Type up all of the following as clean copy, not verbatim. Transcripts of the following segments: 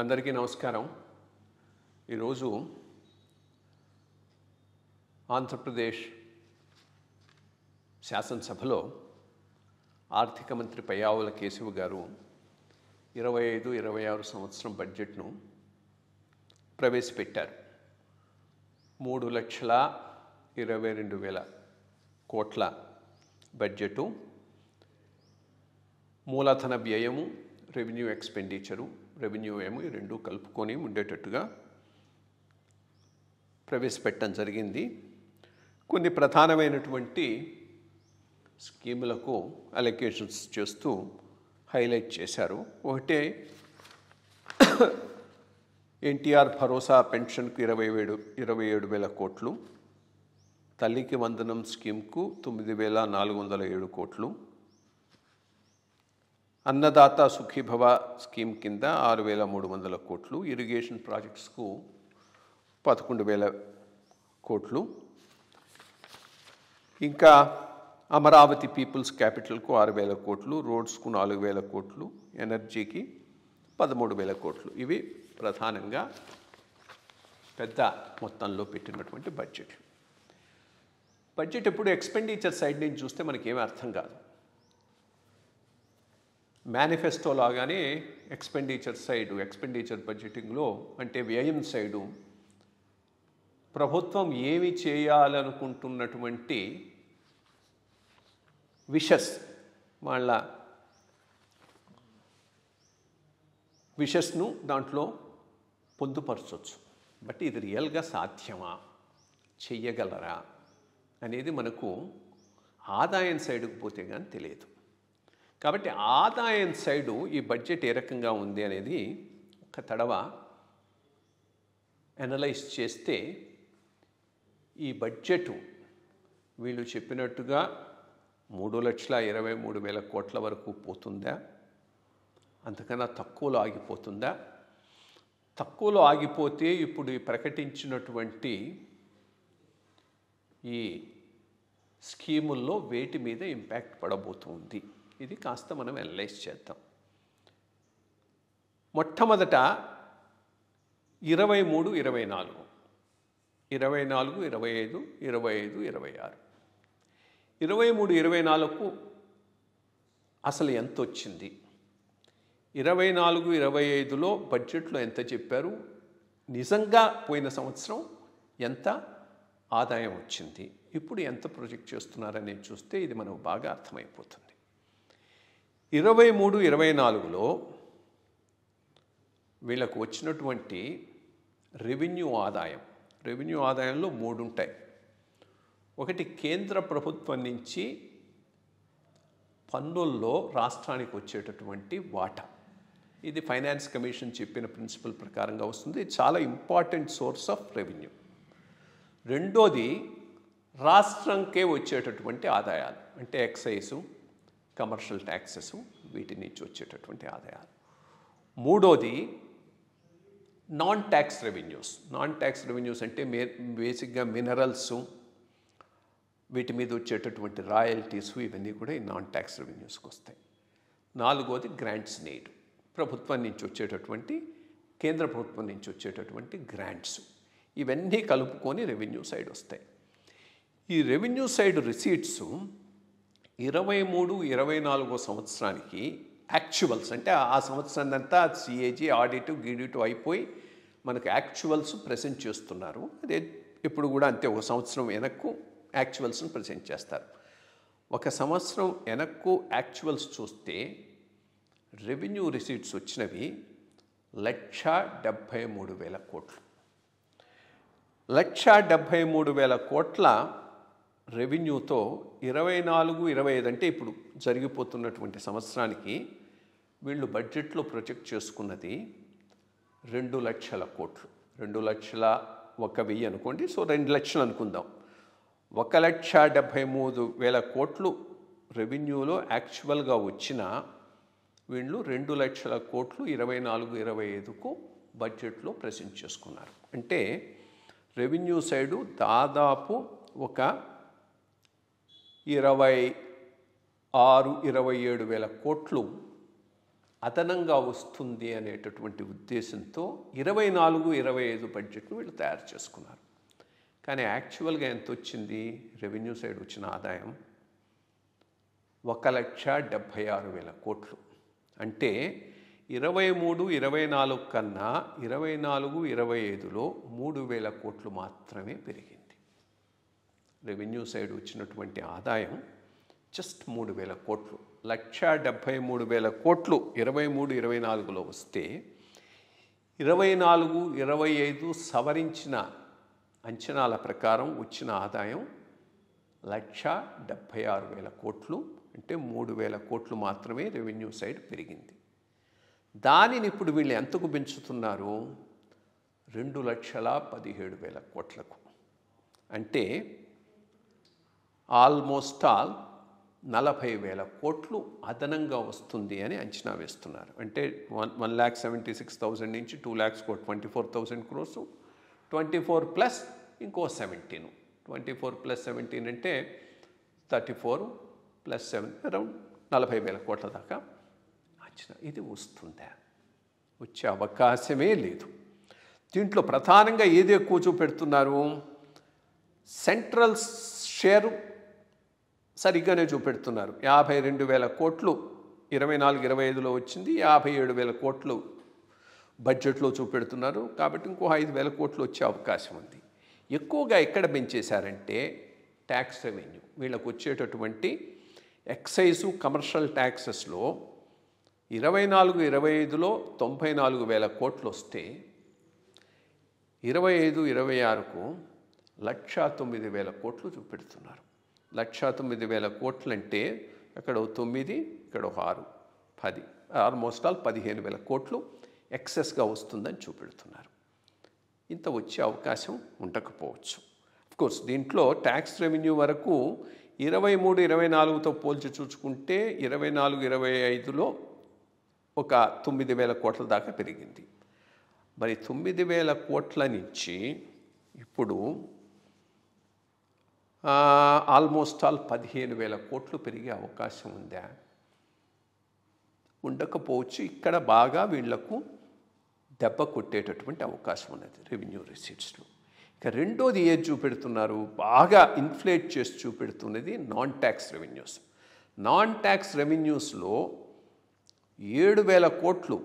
అందరికీ నమస్కారం. ఈరోజు ఆంధ్రప్రదేశ్ శాసనసభలో ఆర్థిక మంత్రి పయ్యావుల కేశవ్ గారు 25-26 సంవత్సరం బడ్జెట్ను ప్రవేశపెట్టారు. 3,22,000 కోట్ల బడ్జెటు, మూలధన వ్యయము, రెవెన్యూ ఎక్స్పెండిచరు, రెవెన్యూ ఏమో ఈ రెండు కలుపుకొని ఉండేటట్టుగా ప్రవేశపెట్టడం జరిగింది. కొన్ని ప్రధానమైనటువంటి స్కీములకు అలొకేషన్స్ చేస్తూ హైలైట్ చేశారు. ఒకటే ఎన్టీఆర్ భరోసా పెన్షన్కు 27,000 కోట్లు, తల్లికి వందనం స్కీమ్కు 9,407 కోట్లు, అన్నదాత సుఖీభవ స్కీమ్ కింద 6,300 కోట్లు, ఇరిగేషన్ ప్రాజెక్ట్స్కు 11,000 కోట్లు, ఇంకా అమరావతి పీపుల్స్ క్యాపిటల్కు 6,000 కోట్లు, రోడ్స్కు 4,000 కోట్లు, ఎనర్జీకి 13,000 కోట్లు. ఇవి ప్రధానంగా పెద్ద మొత్తంలో పెట్టినటువంటి బడ్జెట్ ఎప్పుడు ఎక్స్పెండిచర్ సైడ్ నుంచి చూస్తే మనకేమీ అర్థం కాదు. మేనిఫెస్టో లాగానే ఎక్స్పెండిచర్ బడ్జెటింగ్లో అంటే వ్యయం సైడు ప్రభుత్వం ఏమి చేయాలనుకుంటున్నటువంటి వాళ్ళ విషస్ను దాంట్లో పొందుపరచవచ్చు. బట్ ఇది రియల్గా సాధ్యమా, చెయ్యగలరా అనేది మనకు ఆదాయం సైడుకు పోతే కానీ తెలియదు. కాబట్టి ఆదాయం సైడు ఈ బడ్జెట్ ఏ రకంగా ఉంది అనేది ఒక తడవ అనలైజ్ చేస్తే ఈ బడ్జెట్ వీళ్ళు చెప్పినట్టుగా 3,23,000 కోట్ల వరకు పోతుందా, అంతకన్నా తక్కువలో ఆగిపోతుందా? తక్కువలో ఆగిపోతే ఇప్పుడు ఈ ప్రకటించినటువంటి ఈ స్కీముల్లో వేటి మీద ఇంపాక్ట్ పడబోతుంది, ఇది కాస్త మనం అనలైజ్ చేద్దాం. మొట్టమొదట 23, 24, 25, 26, 23, అసలు ఎంత వచ్చింది, 24, 25లో బడ్జెట్లో ఎంత చెప్పారు, నిజంగా పోయిన సంవత్సరం ఎంత ఆదాయం వచ్చింది, ఇప్పుడు ఎంత ప్రొజెక్ట్ చేస్తున్నారనేది చూస్తే ఇది మనకు బాగా అర్థమైపోతుంది. 23, 24లో వీళ్ళకు వచ్చినటువంటి రెవెన్యూ ఆదాయంలో 3 ఉంటాయి. ఒకటి కేంద్ర ప్రభుత్వం నుంచి పన్నుల్లో రాష్ట్రానికి వచ్చేటటువంటి వాటా. ఇది ఫైనాన్స్ కమిషన్ చెప్పిన ప్రిన్సిపల్ ప్రకారంగా వస్తుంది. చాలా ఇంపార్టెంట్ సోర్స్ ఆఫ్ రెవెన్యూ. రెండోది రాష్ట్రంకే వచ్చేటటువంటి ఆదాయాలు అంటే ఎక్సైజు, కమర్షియల్ ట్యాక్సెస్, వీటి నుంచి వచ్చేటటువంటి ఆదాయాలు. మూడోది నాన్ ట్యాక్స్ రెవెన్యూస్ అంటే బేసిక్గా మినరల్స్, వీటి మీద వచ్చేటటువంటి రాయల్టీస్, ఇవన్నీ కూడా ఈ నాన్ ట్యాక్స్ రెవెన్యూస్కి వస్తాయి. నాలుగోది గ్రాంట్స్ నీడ్, కేంద్ర ప్రభుత్వం నుంచి వచ్చేటటువంటి గ్రాంట్స్, ఇవన్నీ కలుపుకొని రెవెన్యూ సైడ్ వస్తాయి. ఈ రెవెన్యూ సైడ్ రిసీట్స్ 23, 24 సంవత్సరానికి యాక్చువల్స్ అంటే ఆ సంవత్సరాన్ని అంతా సిఏజీ ఆడిట్ గీడిట్ అయిపోయి మనకు యాక్చువల్స్ ప్రెజెంట్ చేస్తున్నారు. అదే ఇప్పుడు కూడా అంతే, ఒక సంవత్సరం వెనక్కు యాక్చువల్స్ని ప్రెజెంట్ చేస్తారు. ఒక సంవత్సరం వెనక్కు యాక్చువల్స్ చూస్తే రెవెన్యూ రిసీట్స్ వచ్చినవి 1,73,000 కోట్లు. 1,73,000 కోట్ల రెవెన్యూతో 24, 25 అంటే ఇప్పుడు జరిగిపోతున్నటువంటి సంవత్సరానికి వీళ్ళు బడ్జెట్లో ప్రొజెక్ట్ చేసుకున్నది 2,00,000 కోట్లు. 2,01,000 అనుకోండి, సో 2 లక్షలు అనుకుందాం. 1,73,000 కోట్లు రెవెన్యూలో యాక్చువల్గా వచ్చిన వీళ్ళు 2,00,000 కోట్లు 24, 25కు బడ్జెట్లో ప్రెజెంట్ చేసుకున్నారు. అంటే రెవెన్యూ సైడు దాదాపు ఒక 26, 27 వేల కోట్లు అదనంగా వస్తుంది అనేటటువంటి ఉద్దేశంతో 24-25 బడ్జెట్ను వీళ్ళు తయారు చేసుకున్నారు. కానీ యాక్చువల్గా ఎంత వచ్చింది? రెవెన్యూ సైడ్ వచ్చిన ఆదాయం 1,76,000 కోట్లు. అంటే 23-24 కన్నా 24-25లో 3,000 కోట్లు మాత్రమే పెరిగింది. రెవెన్యూ సైడ్ వచ్చినటువంటి ఆదాయం జస్ట్ 3,000 కోట్లు. 1,73,000 కోట్లు 23-24లో వస్తే 24-25 సవరించిన అంచనాల ప్రకారం వచ్చిన ఆదాయం 1,76,000 కోట్లు. అంటే 3,000 కోట్లు మాత్రమే రెవెన్యూ సైడ్ పెరిగింది. దానిని ఇప్పుడు వీళ్ళు ఎంతకు పెంచుతున్నారు? 2,17,000 కోట్లకు. అంటే ఆల్మోస్ట్ ఆల్ 40,000 కోట్లు అదనంగా వస్తుంది అని అంచనా వేస్తున్నారు. అంటే 1,76,000 నుంచి 2,00,000 24,000 crores, 24 ప్లస్ ఇంకో 17. 24 ప్లస్ 17 అంటే 34 ప్లస్ 7 అరౌండ్ 40,000 కోట్ల దాకా అంచనా. ఇది వస్తుందా? వచ్చే అవకాశమే లేదు. దీంట్లో ప్రధానంగా ఏది ఎక్కువ చూపెడుతున్నారు? సెంట్రల్ షేరు సరిగ్గానే చూపెడుతున్నారు. 52,000 కోట్లు 24-25లో వచ్చింది. 57,000 కోట్లు బడ్జెట్లో చూపెడుతున్నారు. కాబట్టి ఇంకో 5,000 కోట్లు వచ్చే అవకాశం ఉంది. ఎక్కువగా ఎక్కడ పెంచేశారంటే ట్యాక్స్ రెవెన్యూ. వీళ్ళకు వచ్చేటటువంటి ఎక్సైజు కమర్షియల్ ట్యాక్సెస్లో 24-25లో 94,000 కోట్లు వస్తే 25-26కు 1,09,000 కోట్లు చూపెడుతున్నారు. 1,09,000 కోట్లు అంటే అక్కడ 9, ఇక్కడ 6, 10, ఆల్మోస్ట్ ఆల్ 15,000 కోట్లు ఎక్సెస్గా వస్తుందని చూపెడుతున్నారు. ఇంత వచ్చే అవకాశం ఉండకపోవచ్చు. అఫ్కోర్స్ దీంట్లో ట్యాక్స్ రెవెన్యూ వరకు 23-24తో పోల్చి చూసుకుంటే 24-25లో ఒక 9,000 కోట్ల దాకా పెరిగింది. మరి 9,000 కోట్ల నుంచి ఇప్పుడు ఆల్మోస్ట్ ఆల్ 15,000 కోట్లు పెరిగే అవకాశం ఉందా? ఉండకపోవచ్చు. ఇక్కడ బాగా వీళ్లకు దెబ్బ కొట్టేటటువంటి అవకాశం ఉన్నది రెవెన్యూ రిసీట్స్లో. ఇక రెండోది ఏది చూపెడుతున్నారు? బాగా ఇన్ఫ్లేట్ చేసి చూపెడుతున్నది non tax revenues. Non tax రెవెన్యూస్లో 7,000 కోట్లు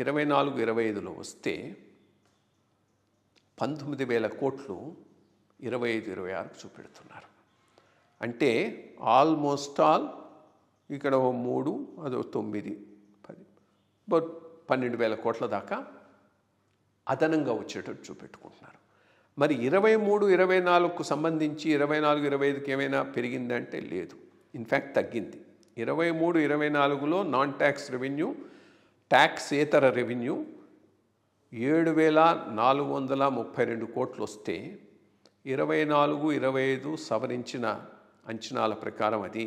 24-25లో వస్తే 19,000 కోట్లు 25-26కు చూపెడుతున్నారు. అంటే ఆల్మోస్ట్ ఆల్ ఇక్కడ 3, అదో 9, 10, బట్ 12,000 కోట్ల దాకా అదనంగా వచ్చేటట్టు చూపెట్టుకుంటున్నారు. మరి 23-24కు సంబంధించి 24-25కి ఏమైనా పెరిగిందంటే లేదు. ఇన్ఫ్యాక్ట్ తగ్గింది. 23-24లో నాన్ ట్యాక్స్ రెవెన్యూ, ట్యాక్సేతర రెవెన్యూ 7,432 కోట్లు వస్తే 24-25 సవరించిన అంచనాల ప్రకారం అది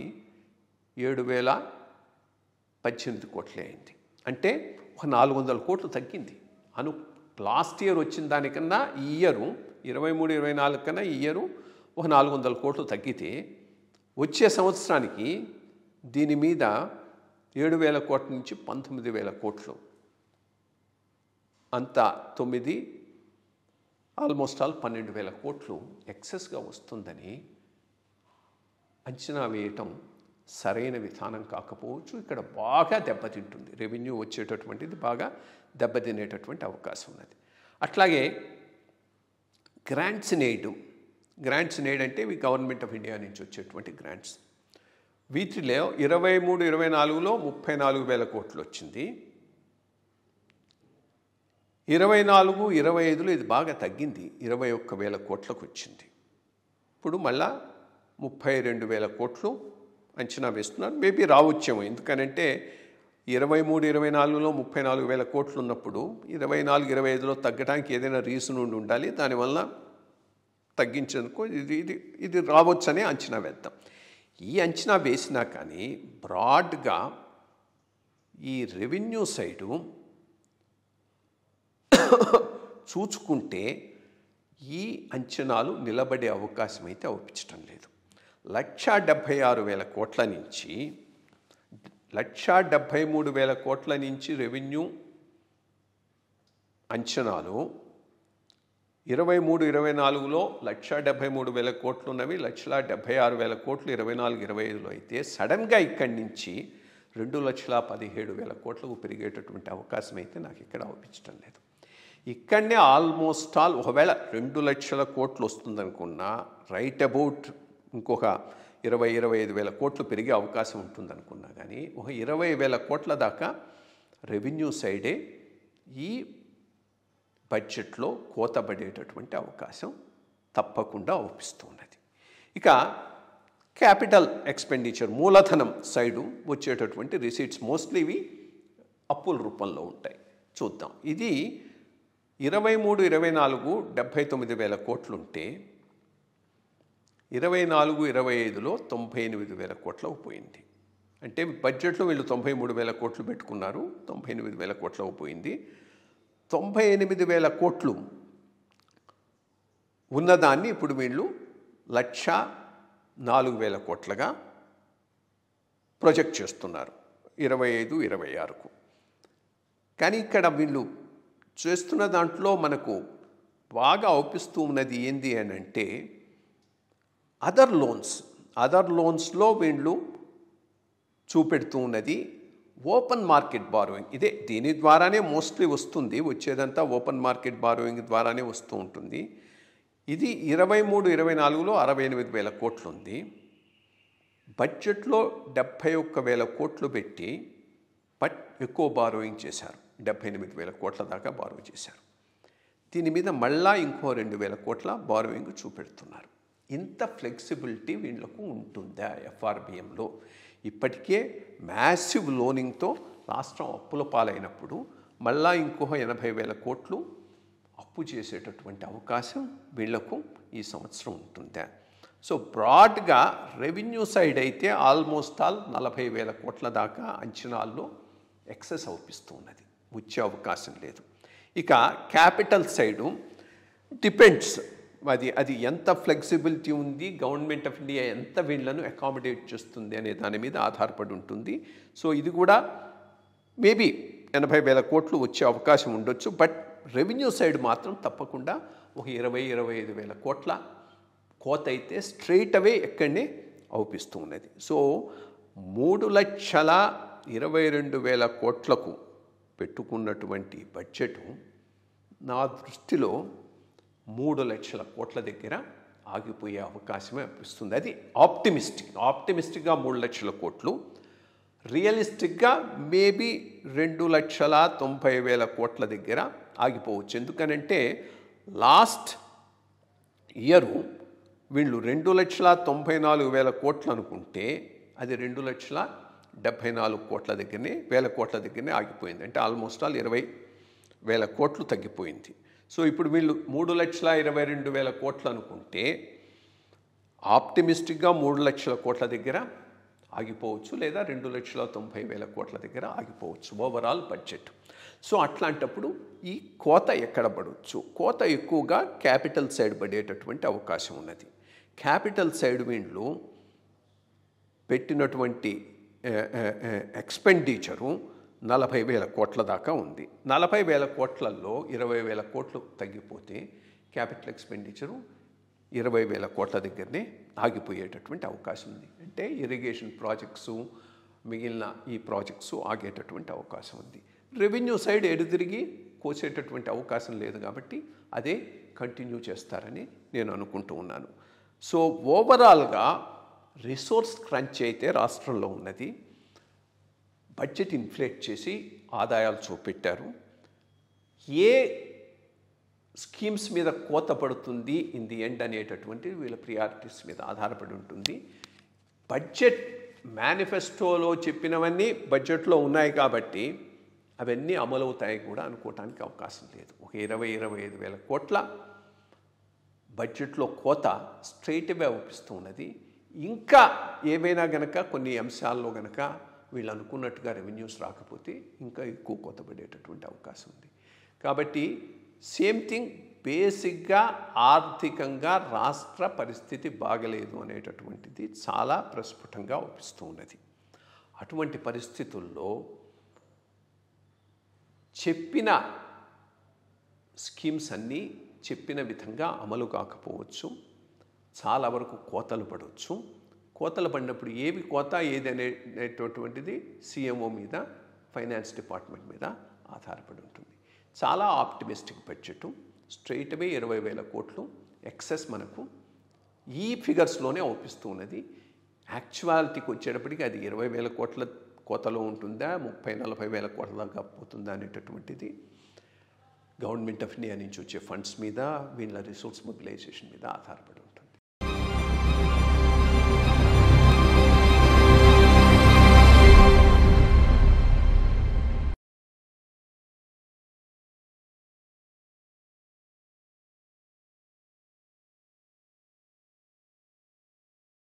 7,018 కోట్లే అయింది. అంటే ఒక 400 కోట్లు తగ్గింది. లాస్ట్ ఇయర్ వచ్చిన దానికన్నా ఈ ఇయరు 23-24 కన్నా ఈ ఇయరు ఒక 400 కోట్లు తగ్గితే వచ్చే సంవత్సరానికి దీని మీద 7,000 కోట్ల నుంచి 19,000 కోట్లు, అంతా 9, ఆల్మోస్ట్ ఆల్ 12,000 కోట్లు ఎక్సెస్గా వస్తుందని అంచనా వేయటం సరైన విధానం కాకపోవచ్చు. ఇక్కడ బాగా దెబ్బతింటుంది. రెవెన్యూ వచ్చేటటువంటిది బాగా దెబ్బతినేటటువంటి అవకాశం ఉన్నది. అట్లాగే గ్రాంట్స్ ఇన్ ఎయిడ్ అంటే ఇవి గవర్నమెంట్ ఆఫ్ ఇండియా నుంచి వచ్చేటువంటి గ్రాంట్స్. వీటిలో 23-24లో 34,000 కోట్లు వచ్చింది. 24-25లో ఇది బాగా తగ్గింది, 21,000 కోట్లకు వచ్చింది. ఇప్పుడు మళ్ళా 32,000 కోట్లు అంచనా వేస్తున్నారు. మేబీ రావచ్చేమో. ఎందుకనంటే 23-24లో 34,000 కోట్లు ఉన్నప్పుడు 24-25లో తగ్గడానికి ఏదైనా రీజన్ ఉండాలి. దానివల్ల తగ్గించేందుకు ఇది రావచ్చనే అంచనా వేద్దాం. ఈ అంచనా వేసినా కానీ బ్రాడ్గా ఈ రెవెన్యూ సైడు చూచుకుంటే ఈ అంచనాలు నిలబడే అవకాశం అయితే అవుపించటం లేదు. 1,76,000 కోట్ల నుంచి 1,73,000 కోట్ల నుంచి రెవెన్యూ అంచనాలు 23-24లో 1,73,000 కోట్లు ఉన్నవి, 1,76,000 కోట్లు 24-25లో అయితే సడన్గా ఇక్కడి నుంచి 2,17,000 కోట్లకు పెరిగేటటువంటి అవకాశం అయితే నాకు ఇక్కడ అనిపించడం లేదు. ఇక్కడనే ఆల్మోస్ట్ ఆల్ ఒకవేళ 2 లక్షల కోట్లు వస్తుందనుకున్నా రైట్ అబౌట్ ఇంకొక 20-25,000 కోట్లు పెరిగే అవకాశం ఉంటుందనుకున్నా కానీ ఒక 20,000 కోట్ల దాకా రెవెన్యూ సైడే ఈ బడ్జెట్లో కోతబడేటటువంటి అవకాశం తప్పకుండా అవుపిస్తున్నది. ఇక క్యాపిటల్ ఎక్స్పెండిచర్ మూలధనం సైడు వచ్చేటటువంటి రిసీట్స్ మోస్ట్లీ ఇవి అప్పుల రూపంలో ఉంటాయి. చూద్దాం. ఇది 23-24 79,000 కోట్లు ఉంటే 24-25లో 98,000 కోట్లకు పోయింది. అంటే బడ్జెట్లో వీళ్ళు 93,000 కోట్లు పెట్టుకున్నారు, 98,000 కోట్లకు పోయింది. 98,000 కోట్లు ఉన్నదాన్ని ఇప్పుడు వీళ్ళు 1,04,000 కోట్లుగా ప్రొజెక్ట్ చేస్తున్నారు 25-26కు. కానీ ఇక్కడ వీళ్ళు చేస్తున్న దాంట్లో మనకు బాగా అవుపిస్తూ ఉన్నది ఏంది అని అంటే అదర్ లోన్స్లో వీళ్ళు చూపెడుతూ ఉన్నది ఓపెన్ మార్కెట్ బారోయింగ్. ఇదే దీని ద్వారానే మోస్ట్లీ వస్తుంది, వచ్చేదంతా ఓపెన్ మార్కెట్ బారోయింగ్ ద్వారానే వస్తూ ఉంటుంది. ఇది 23-24లో 68,000 కోట్లు ఉంది. బడ్జెట్లో 71,000 కోట్లు పెట్టి బట్ ఎక్కువ బారోయింగ్ చేశారు, 78,000 కోట్ల దాకా బారో చేశారు. దీని మీద మళ్ళా ఇంకో 2,000 కోట్ల బారోయింగ్ చూపెడుతున్నారు. ఇంత ఫ్లెక్సిబిలిటీ వీళ్ళకు ఉంటుందా ఎఫ్ఆర్బిఎంలో? ఇప్పటికే మ్యాసివ్ లోనింగ్తో రాష్ట్రం అప్పుల పాలైనప్పుడు మళ్ళా ఇంకో 80,000 కోట్లు అప్పు చేసేటటువంటి అవకాశం వీళ్లకు ఈ సంవత్సరం ఉంటుందా? సో బ్రాడ్గా రెవెన్యూ సైడ్ అయితే ఆల్మోస్ట్ ఆల్ 40,000 కోట్ల దాకా అంచనాల్లో ఎక్సెస్ అవుపిస్తూ ఉన్నది, వచ్చే అవకాశం లేదు. ఇక క్యాపిటల్ సైడు డిపెండ్స్, అది ఎంత ఫ్లెక్సిబిలిటీ ఉంది, గవర్నమెంట్ ఆఫ్ ఇండియా ఎంత వీళ్ళను అకామిడేట్ చేస్తుంది అనే దాని మీద ఆధారపడి ఉంటుంది. సో ఇది కూడా మేబీ 80,000 కోట్లు వచ్చే అవకాశం ఉండొచ్చు. బట్ రెవెన్యూ సైడ్ మాత్రం తప్పకుండా ఒక 20-25,000 కోట్ల కోత అయితే స్ట్రైట్ అవే ఎక్కడనే అవుపిస్తూ ఉన్నది. సో 3,22,000 కోట్లకు పెట్టుకున్నటువంటి బడ్జెట్ నా దృష్టిలో 3 లక్షల కోట్ల దగ్గర ఆగిపోయే అవకాశమే అనిపిస్తుంది. అది ఆప్టిమిస్టిక్గా 3 లక్షల కోట్లు, రియలిస్టిక్గా మేబీ 2,90,000 కోట్ల దగ్గర ఆగిపోవచ్చు. ఎందుకనంటే లాస్ట్ ఇయరు వీళ్ళు 2,94,000 కోట్లు అనుకుంటే అది 2,74,000 కోట్ల దగ్గరనే, 1,000 కోట్ల దగ్గరనే ఆగిపోయింది. అంటే ఆల్మోస్ట్ ఆల్ 20,000 కోట్లు తగ్గిపోయింది. సో ఇప్పుడు వీళ్ళు 3,22,000 కోట్లు అనుకుంటే ఆప్టిమిస్టిక్గా 3 లక్షల కోట్ల దగ్గర ఆగిపోవచ్చు, లేదా 2,90,000 కోట్ల దగ్గర ఆగిపోవచ్చు ఓవరాల్ బడ్జెట్. సో అట్లాంటప్పుడు ఈ కోత ఎక్కడ పడవచ్చు? కోత ఎక్కువగా క్యాపిటల్ సైడ్ పడేటటువంటి అవకాశం ఉన్నది. క్యాపిటల్ సైడ్ వీళ్ళు పెట్టినటువంటి ఎక్స్పెండిచరు 40,000 కోట్ల దాకా ఉంది. 40,000 కోట్లలో 20,000 కోట్లు తగ్గిపోతే క్యాపిటల్ ఎక్స్పెండిచరు 20,000 కోట్ల దగ్గరనే ఆగిపోయేటటువంటి అవకాశం ఉంది. అంటే ఇరిగేషన్ ప్రాజెక్ట్సు, మిగిలిన ఈ ప్రాజెక్ట్సు ఆగేటటువంటి అవకాశం ఉంది. రెవెన్యూ సైడ్ ఎదురుతిరిగి కోసేటటువంటి అవకాశం లేదు కాబట్టి అదే కంటిన్యూ చేస్తారని నేను అనుకుంటూ ఉన్నాను. సో ఓవరాల్గా రిసోర్స్ క్రంచ్ అయితే రాష్ట్రంలో ఉన్నది. బడ్జెట్ ఇన్ఫ్లేట్ చేసి ఆదాయాలు చూపెట్టారు. ఏ స్కీమ్స్ మీద కోత పడుతుంది ఇన్ ది ఎండ్ అనేటటువంటి వీళ్ళ ప్రియారిటీస్ మీద ఆధారపడి ఉంటుంది. బడ్జెట్ మేనిఫెస్టోలో చెప్పినవన్నీ బడ్జెట్లో ఉన్నాయి కాబట్టి అవన్నీ అమలవుతాయి కూడా అనుకోవటానికి అవకాశం లేదు. ఒక 20-25,000 కోట్ల బడ్జెట్లో కోత స్ట్రైట్గా అవుపిస్తూ ఉన్నది. ఇంకా ఏవైనా గనక కొన్ని అంశాల్లో గనక వీళ్ళు అనుకున్నట్టుగా రెవెన్యూస్ రాకపోతే ఇంకా ఎక్కువ కోత పడేటటువంటి అవకాశం ఉంది. కాబట్టి సేమ్ థింగ్, బేసిక్గా ఆర్థికంగా రాష్ట్ర పరిస్థితి బాగలేదు అనేటటువంటిది చాలా ప్రస్ఫుటంగా అవుపిస్తూ ఉన్నది. అటువంటి పరిస్థితుల్లో చెప్పిన స్కీమ్స్ అన్నీ చెప్పిన విధంగా అమలు కాకపోవచ్చు, చాలా వరకు కోతలు పడవచ్చు. కోతలు పడినప్పుడు ఏవి కోత ఏది అనేటటువంటిది సీఎంఓ మీద, ఫైనాన్స్ డిపార్ట్మెంట్ మీద ఆధారపడి ఉంటుంది. చాలా ఆప్టిమిస్టిక్ బడ్జెట్, స్ట్రైట్ అవే 20,000 కోట్లు ఎక్సెస్ మనకు ఈ ఫిగర్స్లోనే అవుపిస్తూ ఉన్నది. యాక్చువాలిటీకి వచ్చేటప్పటికి అది 20,000 కోట్ల కోతలో ఉంటుందా, 30,000-40,000 కోట్ల దాకా పోతుందా అనేటటువంటిది గవర్నమెంట్ ఆఫ్ ఇండియా నుంచి వచ్చే ఫండ్స్ మీద, వీళ్ళ రిసోర్స్ మొబిలైజేషన్ మీద ఆధారపడి ఉంటుంది.